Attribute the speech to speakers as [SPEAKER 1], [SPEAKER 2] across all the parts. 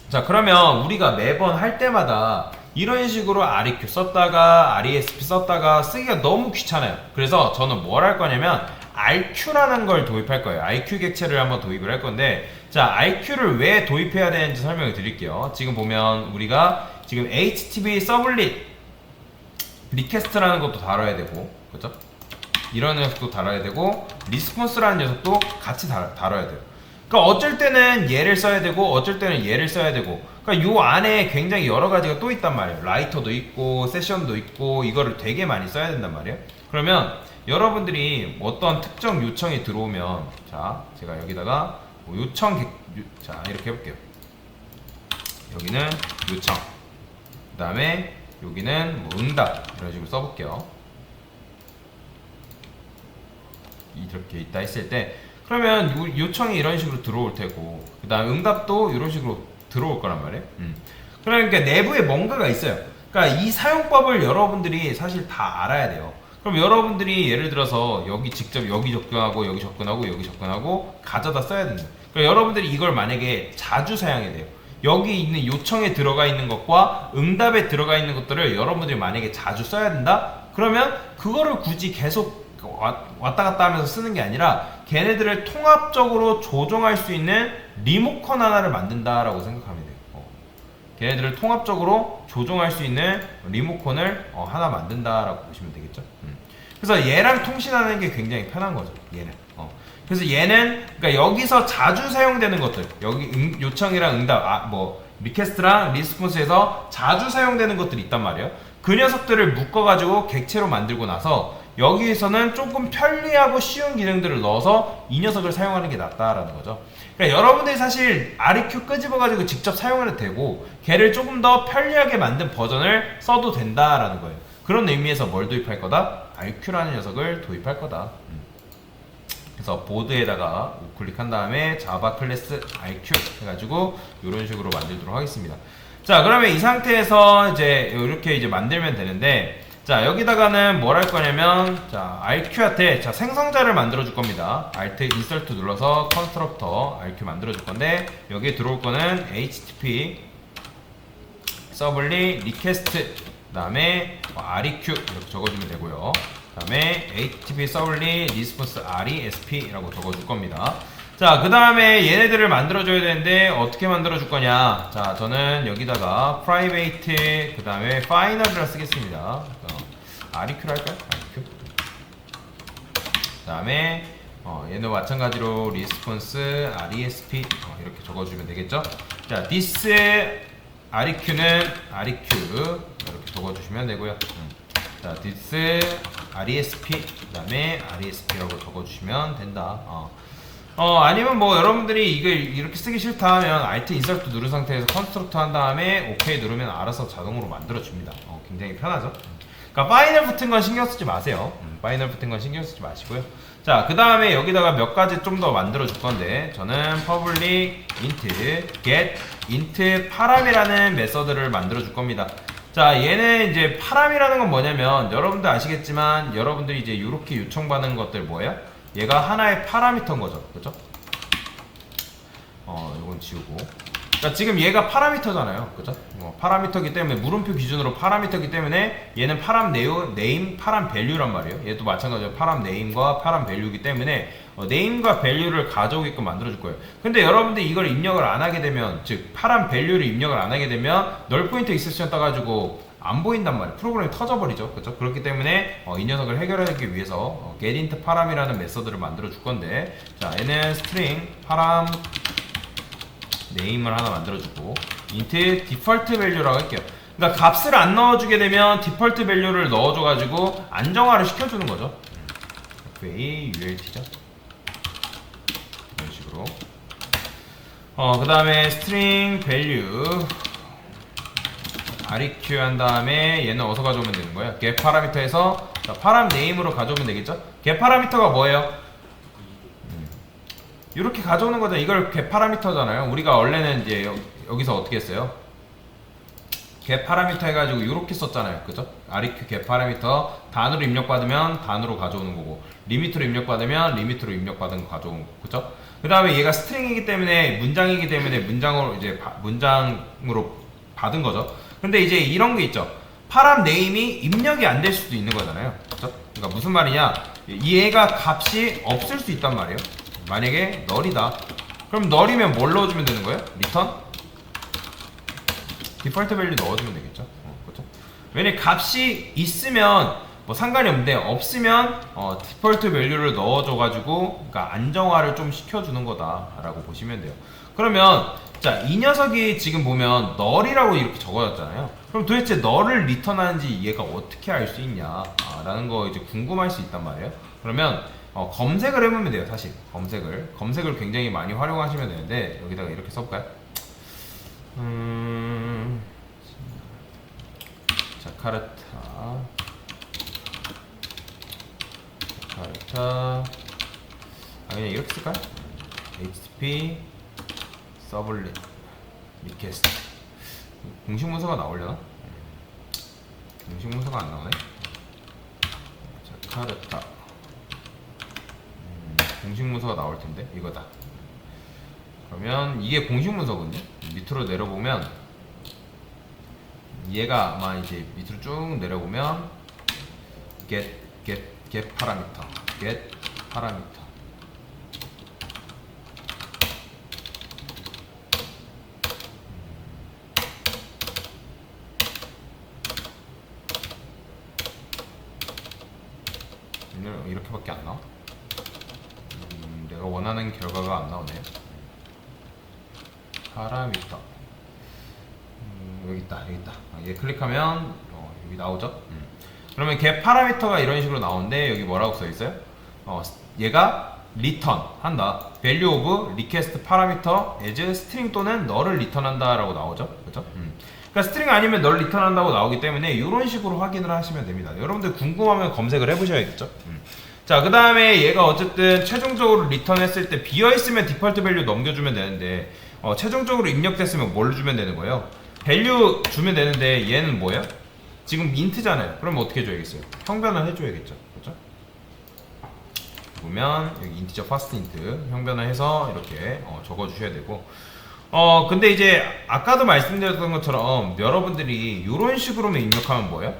[SPEAKER 1] 자, 그러면 우리가 매번 할 때마다 이런 식으로 REQ 썼다가 RESP 썼다가 쓰기가 너무 귀찮아요. 그래서 저는 뭘 할 거냐면 RQ라는 걸 도입할 거예요. RQ 객체를 한번 도입을 할 건데, 자, RQ를 왜 도입해야 되는지 설명을 드릴게요. 지금 보면 우리가 지금 HTTP 서블릿 리퀘스트라는 것도 다뤄야 되고, 그죠? 이런 녀석도 다뤄야 되고, 리스폰스라는 녀석도 같이 다뤄야 돼요. 그러니까 어쩔 때는 얘를 써야 되고, 어쩔 때는 얘를 써야 되고, 그러니까 요 안에 굉장히 여러 가지가 또 있단 말이에요. 라이터도 있고, 세션도 있고, 이거를 되게 많이 써야 된단 말이에요. 그러면 여러분들이 어떤 특정 요청이 들어오면, 자, 제가 여기다가 뭐 자, 이렇게 해볼게요. 여기는 요청, 그 다음에 여기는 뭐 응답, 이런 식으로 써볼게요. 이렇게 있다 했을 때, 그러면 요청이 이런 식으로 들어올 테고, 그 다음 응답도 이런 식으로 들어올 거란 말이에요. 그러니까 내부에 뭔가가 있어요. 그러니까 이 사용법을 여러분들이 사실 다 알아야 돼요. 그럼 여러분들이 예를 들어서 여기 직접 여기 접근하고 여기 접근하고 여기 접근하고 가져다 써야 된다. 그러니까 여러분들이 이걸 만약에 자주 사용해야 돼요. 여기 있는 요청에 들어가 있는 것과 응답에 들어가 있는 것들을 여러분들이 만약에 자주 써야 된다? 그러면 그거를 굳이 계속 왔다 갔다 하면서 쓰는 게 아니라 걔네들을 통합적으로 조종할 수 있는 리모컨 하나를 만든다라고 생각하면 돼요. 걔네들을 통합적으로 조종할 수 있는 리모컨을 하나 만든다라고 보시면 되겠죠. 그래서 얘랑 통신하는 게 굉장히 편한 거죠. 얘는. 그래서 얘는 그러니까 여기서 자주 사용되는 것들, 여기 요청이랑 응답, 뭐 리퀘스트랑 리스폰스에서 자주 사용되는 것들이 있단 말이에요. 그 녀석들을 묶어가지고 객체로 만들고 나서 여기에서는 조금 편리하고 쉬운 기능들을 넣어서 이 녀석을 사용하는 게 낫다라는 거죠. 그러니까 여러분들이 사실 REQ 끄집어가지고 직접 사용해도 되고 걔를 조금 더 편리하게 만든 버전을 써도 된다라는 거예요. 그런 의미에서 뭘 도입할 거다? RQ라는 녀석을 도입할 거다. 그래서 보드에다가 우클릭한 다음에 자바 클래스 RQ 해가지고 이런 식으로 만들도록 하겠습니다. 자, 그러면 이 상태에서 이제 이렇게 이제 만들면 되는데, 자, 여기다가는 뭘 할 거냐면, 자, RQ한테 자, 생성자를 만들어 줄 겁니다. Alt Insert 눌러서 컨스트럭터 RQ 만들어 줄 건데, 여기에 들어올 거는 HTTP 서블리 리퀘스트, 그 다음에 REQ 이렇게 적어주면 되고요. 그 다음에 HTTP 서블리 리스폰스 RESP라고 적어줄 겁니다. 자, 그 다음에 얘네들을 만들어줘야 되는데 어떻게 만들어줄 거냐. 자, 저는 여기다가 private 그 다음에 final이라 쓰겠습니다. REQ를 할까요? REQ. 그 다음에 얘는 마찬가지로 response RESP 이렇게 적어주면 되겠죠. 자, this REQ는 REQ 이렇게 적어주시면 되고요. 자, this RESP 그 다음에 RESP라고 적어주시면 된다. 아니면 뭐 여러분들이 이걸 이렇게 쓰기 싫다 하면 Alt Insert 누른 상태에서 컨스트럭터 한 다음에 OK 누르면 알아서 자동으로 만들어줍니다. 굉장히 편하죠. 그러니까 파이널 붙은 건 신경 쓰지 마세요. 파이널 붙은 건 신경 쓰지 마시고요. 자, 그 다음에 여기다가 몇 가지 좀 더 만들어 줄 건데, 저는 public int get int param이라는 메서드를 만들어 줄 겁니다. 자, 얘는 이제 param이라는 건 뭐냐면 여러분들 아시겠지만 여러분들이 이제 이렇게 요청받는 것들 뭐예요? 얘가 하나의 파라미터인 거죠. 그죠? 이건 지우고. 그러니까 지금 얘가 파라미터잖아요. 그죠? 파라미터기 때문에, 물음표 기준으로 파라미터기 때문에 얘는 파람 네임, 파람 밸류란 말이에요. 얘도 마찬가지로 파람 네임과 파람 밸류이기 때문에 네임과 밸류를 가져오게끔 만들어줄 거예요. 근데 여러분들이 이걸 입력을 안 하게 되면, 즉 파람 밸류를 입력을 안 하게 되면 널 포인트 익셉션 떠가지고 안 보인단 말이에요. 프로그램이 터져버리죠. 그렇죠? 그렇기 때문에 이 녀석을 해결하기 위해서 getInt param이라는 메서드를 만들어 줄 건데, 자, 얘는 string param name을 하나 만들어 주고 int default value라고 할게요. 그러니까 값을 안 넣어주게 되면 디폴트 밸류를 넣어줘 가지고 안정화를 시켜주는 거죠. FAULT죠. 이런 식으로. 그 다음에 string value REQ 한 다음에 얘는 어디서 가져오면 되는 거예요? get 파라미터에서 파람 네임으로 가져오면 되겠죠? get 파라미터가 뭐예요? 이렇게 가져오는 거죠. 이걸 get 파라미터잖아요. 우리가 원래는 이제 여기서 어떻게 했어요? get 파라미터 해가지고 이렇게 썼잖아요. 그죠? REQ get 파라미터 단으로 입력받으면 단으로 가져오는 거고, 리미트로 입력받으면 리미트로 입력받은 거 가져오는 거. 그죠? 그 다음에 얘가 스트링이기 때문에 문장이기 때문에 문장으로 이제 문장으로 받은 거죠. 근데 이제 이런 게 있죠. 파람 네임이 입력이 안 될 수도 있는 거잖아요. 그렇죠? 그러니까 무슨 말이냐? 얘가 값이 없을 수 있단 말이에요. 만약에 널이다. 그럼 널이면 뭘 넣어주면 되는 거예요? 리턴? 디폴트 밸류 넣어주면 되겠죠. 그렇죠? 왜냐면 값이 있으면 뭐 상관이 없는데 없으면 디폴트 밸류를 넣어줘가지고 그러니까 안정화를 좀 시켜주는 거다라고 보시면 돼요. 그러면 자, 이 녀석이 지금 보면 널이라고 이렇게 적어졌잖아요. 그럼 도대체 널을 리턴하는지 얘가 어떻게 알 수 있냐 라는 거 이제 궁금할 수 있단 말이에요. 그러면 검색을 해보면 돼요. 사실 검색을 굉장히 많이 활용하시면 되는데 여기다가 이렇게 써볼까요? 자카르타 그냥 이렇게 쓸까요? HTTP 서블릿 리퀘스트 공식 문서가 나오려나? 공식 문서가 안 나오네. 자카르타 공식 문서가 나올 텐데 이거다. 그러면 이게 공식 문서거든요. 밑으로 내려보면 얘가 아마 이제 밑으로 쭉 내려보면 get 파라미터 이렇게밖에 안 나와? 내가 원하는 결과가 안 나오네. 파라미터 여기 있다. 얘 클릭하면 여기 나오죠. 그러면 걔 파라미터가 이런 식으로 나오는데 여기 뭐라고 써 있어요? 얘가 리턴 한다. value of request parameter as string 또는 너를 리턴한다라고 나오죠. 그렇죠? 그러니까 스트링 아니면 널 리턴한다고 나오기 때문에 이런 식으로 확인을 하시면 됩니다. 여러분들 궁금하면 검색을 해보셔야겠죠. 자, 그 다음에 얘가 어쨌든 최종적으로 리턴했을 때 비어있으면 디폴트 밸류 넘겨주면 되는데 최종적으로 입력됐으면 뭘 주면 되는 거예요? 밸류 주면 되는데 얘는 뭐예요? 지금 인트잖아요. 그럼 어떻게 해줘야겠어요? 형변을 해줘야겠죠. 그렇죠? 보면 여기 인티저 퍼스트 인트 형변을 해서 이렇게 적어주셔야 되고 근데 이제 아까도 말씀드렸던 것처럼 여러분들이 이런 식으로만 입력하면 뭐예요?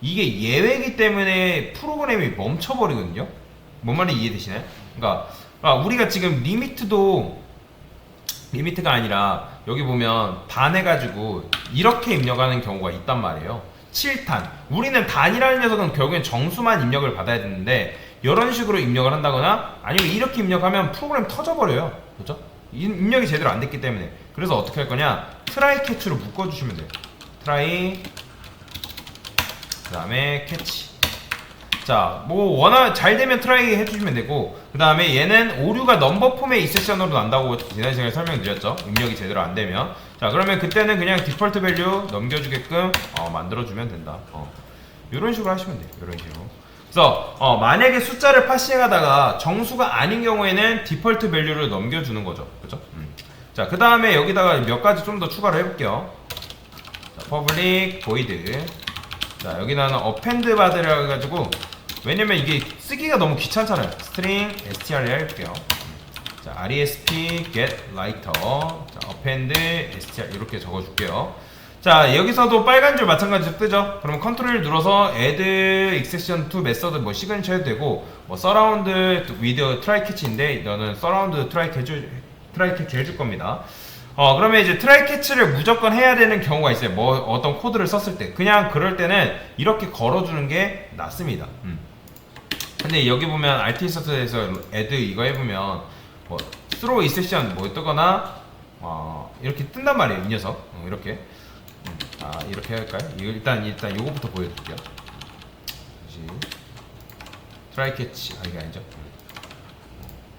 [SPEAKER 1] 이게 예외이기 때문에 프로그램이 멈춰버리거든요. 뭔 말인지 이해되시나요? 그러니까 우리가 지금 리미트가 아니라 여기 보면 단 해가지고 이렇게 입력하는 경우가 있단 말이에요. 7탄. 우리는 단이라는 녀석은 결국엔 정수만 입력을 받아야 되는데 이런 식으로 입력을 한다거나 아니면 이렇게 입력하면 프로그램 터져버려요. 그렇죠? 입력이 제대로 안 됐기 때문에. 그래서 어떻게 할 거냐? 트라이 캐치로 묶어주시면 돼요. 트라이 그 다음에 캐치. 자, 뭐 잘 되면 트라이 해주시면 되고 그 다음에 얘는 오류가 넘버 폼의 이세션으로 난다고 지난 시간에 설명드렸죠. 입력이 제대로 안 되면. 자, 그러면 그때는 그냥 디폴트 밸류 넘겨주게끔 만들어주면 된다. 이런 식으로 하시면 돼요. 이런 식으로. 그래서 만약에 숫자를 파싱하다가 정수가 아닌 경우에는 디폴트 밸류를 넘겨주는 거죠. 그렇죠? 자, 그 다음에 여기다가 몇 가지 좀 더 추가를 해볼게요. 자, public void. 자, 여기다는 append 받으라 해가지고 왜냐면 이게 쓰기가 너무 귀찮잖아요. string str 해볼게요. 자, resp get lighter. 자, append str 이렇게 적어줄게요. 자, 여기서도 빨간 줄 마찬가지로 뜨죠. 그럼 컨트롤 눌러서 add exception to method 뭐 시그니처 해도 되고 뭐 surround with try catch인데 너는 surround try catch 해줄 겁니다. 그러면 이제 트라이 캐치를 무조건 해야 되는 경우가 있어요. 뭐 어떤 코드를 썼을 때 그냥 그럴 때는 이렇게 걸어주는 게 낫습니다. 근데 여기 보면 RTS에서 add 이거 해보면 뭐 throw exception 뭐 뜨거나 이렇게 뜬단 말이에요. 이 녀석 이렇게 이렇게 할까요? 일단 요거부터 보여드릴게요. 트라이 캐치 이게 아니죠?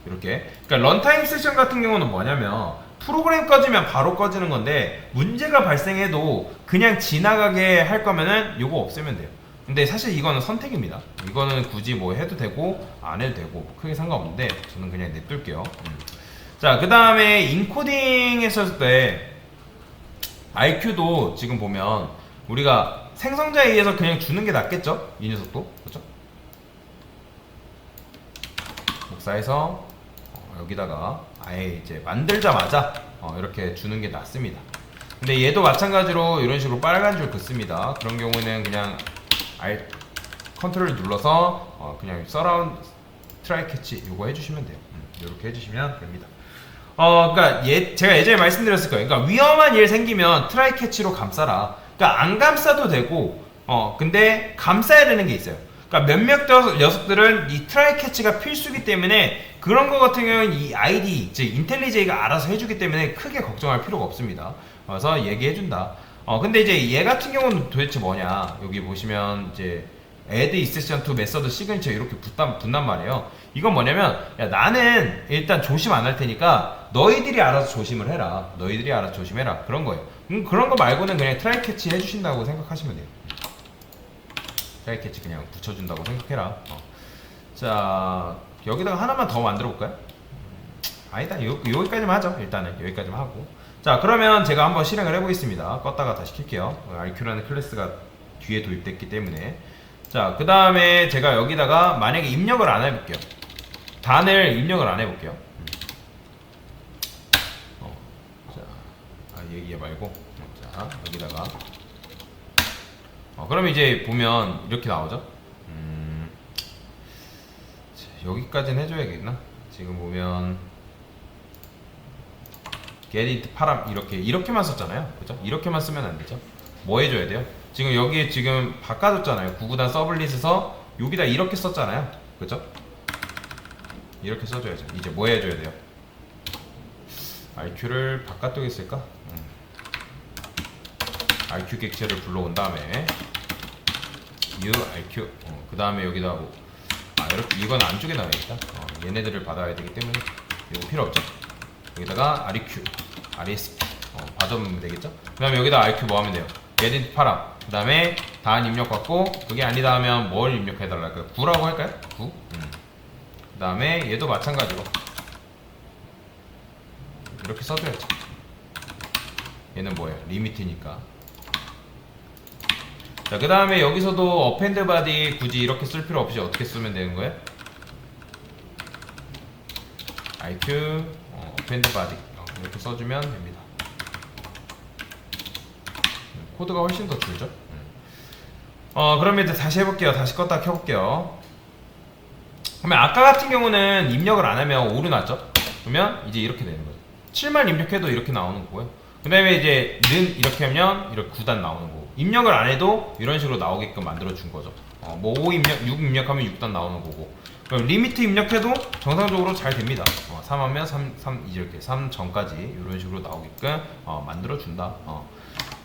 [SPEAKER 1] 이렇게. 그러니까 런타임 세션 같은 경우는 뭐냐면 프로그램 꺼지면 바로 꺼지는 건데 문제가 발생해도 그냥 지나가게 할 거면은 요거 없애면 돼요. 근데 사실 이거는 선택입니다. 이거는 굳이 뭐 해도 되고 안 해도 되고 크게 상관없는데 저는 그냥 냅둘게요. 자, 그 다음에 인코딩 했을 때 IQ도 지금 보면 우리가 생성자에 의해서 그냥 주는 게 낫겠죠? 이 녀석도 그렇죠? 복사해서 여기다가 아예 이제 만들자마자 이렇게 주는 게 낫습니다. 근데 얘도 마찬가지로 이런 식으로 빨간 줄 긋습니다. 그런 경우는 그냥 컨트롤 눌러서 그냥 서라운드 트라이 캐치 요거 해주시면 돼요. 이렇게 해주시면 됩니다. 그러니까 제가 예전에 말씀드렸을 거예요. 그러니까 위험한 일 생기면 트라이 캐치로 감싸라. 그러니까 안 감싸도 되고, 근데 감싸야 되는 게 있어요. 그러니까 몇몇 녀석들은 이 트라이 캐치가 필수기 때문에 그런 거 같은 경우는 이 아이디, 즉 인텔리제이가 알아서 해주기 때문에 크게 걱정할 필요가 없습니다. 그래서 얘기해준다. 근데 이제 얘 같은 경우는 도대체 뭐냐? 여기 보시면 이제 add exception to method signature 이렇게 붙단 말이에요. 이건 뭐냐면, 야, 나는 일단 조심 안 할 테니까 너희들이 알아서 조심을 해라. 너희들이 알아서 조심해라. 그런 거예요. 그런 거 말고는 그냥 트라이 캐치 해주신다고 생각하시면 돼요. 트라이 캐치 그냥 붙여준다고 생각해라. 자, 여기다가 하나만 더 만들어 볼까요? 아니다. 여기까지만 하죠. 일단은 여기까지만 하고. 자, 그러면 제가 한번 실행을 해보겠습니다. 껐다가 다시 킬게요. RQ라는 클래스가 뒤에 도입됐기 때문에. 자, 그 다음에 제가 여기다가 만약에 입력을 안 해볼게요. 단을 입력을 안 해볼게요. 자, 얘 말고. 자, 여기다가. 그럼 이제 보면 이렇게 나오죠? 여기까지는 해줘야겠나? 지금 보면 get it 파람 이렇게만 썼잖아요. 그죠? 이렇게만 쓰면 안 되죠? 뭐 해줘야 돼요? 지금 여기에 지금 바꿔줬잖아요. 구구단 서블릿에서 여기다 이렇게 썼잖아요. 그죠? 이렇게 써줘야죠. 이제 뭐 해줘야 돼요? RQ를 바깥쪽에 쓸까? RQ 객체를 불러온 다음에 new RQ 그 다음에 여기다 하고 이렇게 이건 안쪽에 나와야겠다. 얘네들을 받아야 되기 때문에 이거 필요 없죠. 여기다가 REQ, RESP 받으면 되겠죠. 그 다음에 여기다 RQ 뭐 하면 돼요? get it 파람. 그 다음에 단 입력 받고 그게 아니다 하면 뭘 입력해달라 할까요? 9라고 할까요? 9. 그 다음에 얘도 마찬가지로 이렇게 써줘야죠. 얘는 뭐예요? 리미트니까. 자, 그 다음에 여기서도 어펜드 바디 굳이 이렇게 쓸 필요 없이 어떻게 쓰면 되는 거예요? IQ 어펜드 바디 이렇게 써주면 됩니다. 코드가 훨씬 더 줄죠? 그러면 이제 다시 해볼게요. 다시 껐다 켜볼게요. 그러면 아까 같은 경우는 입력을 안 하면 오류 났죠? 그러면 이제 이렇게 되는 거죠. 7만 입력해도 이렇게 나오는 거고요. 그 다음에 이제 는 이렇게 하면 이렇게 9단 나오는 거고, 입력을 안 해도 이런 식으로 나오게끔 만들어 준 거죠. 뭐 5 입력, 6 입력하면 6단 나오는 거고, 그럼 리미트 입력해도 정상적으로 잘 됩니다. 3 하면 3 이렇게 3 전까지 이런 식으로 나오게끔 만들어 준다.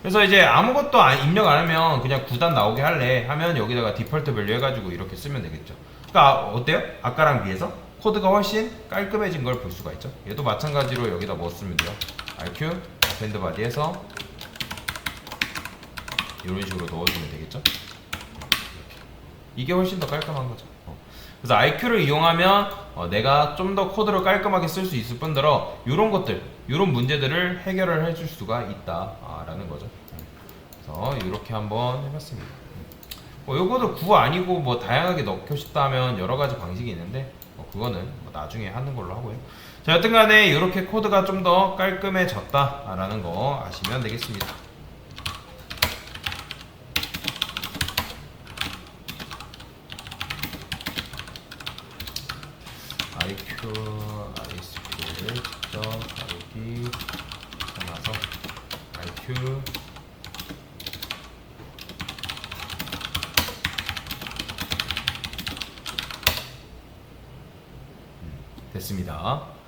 [SPEAKER 1] 그래서 이제 아무것도 입력 안 하면 그냥 9단 나오게 할래 하면 여기다가 디폴트 밸류 해가지고 이렇게 쓰면 되겠죠. 그러니까 어때요? 아까랑 비해서 코드가 훨씬 깔끔해진 걸 볼 수가 있죠. 얘도 마찬가지로 여기다 뭐 쓰면 돼요? RQ 어펜드 바디에서 이런 식으로 넣어주면 되겠죠. 이게 훨씬 더 깔끔한 거죠. 그래서 IQ를 이용하면 내가 좀 더 코드를 깔끔하게 쓸 수 있을 뿐더러 이런 것들, 이런 문제들을 해결을 해줄 수가 있다라는 거죠. 그래서 이렇게 한번 해봤습니다. 요거도 구호 아니고 뭐 다양하게 넣고 싶다 하면 여러 가지 방식이 있는데 그거는 뭐 나중에 하는 걸로 하고요. 자, 여튼간에 이렇게 코드가 좀 더 깔끔해졌다라는 거 아시면 되겠습니다. IQ, RSP를 직접 다루기 나서 IQ 됐습니다.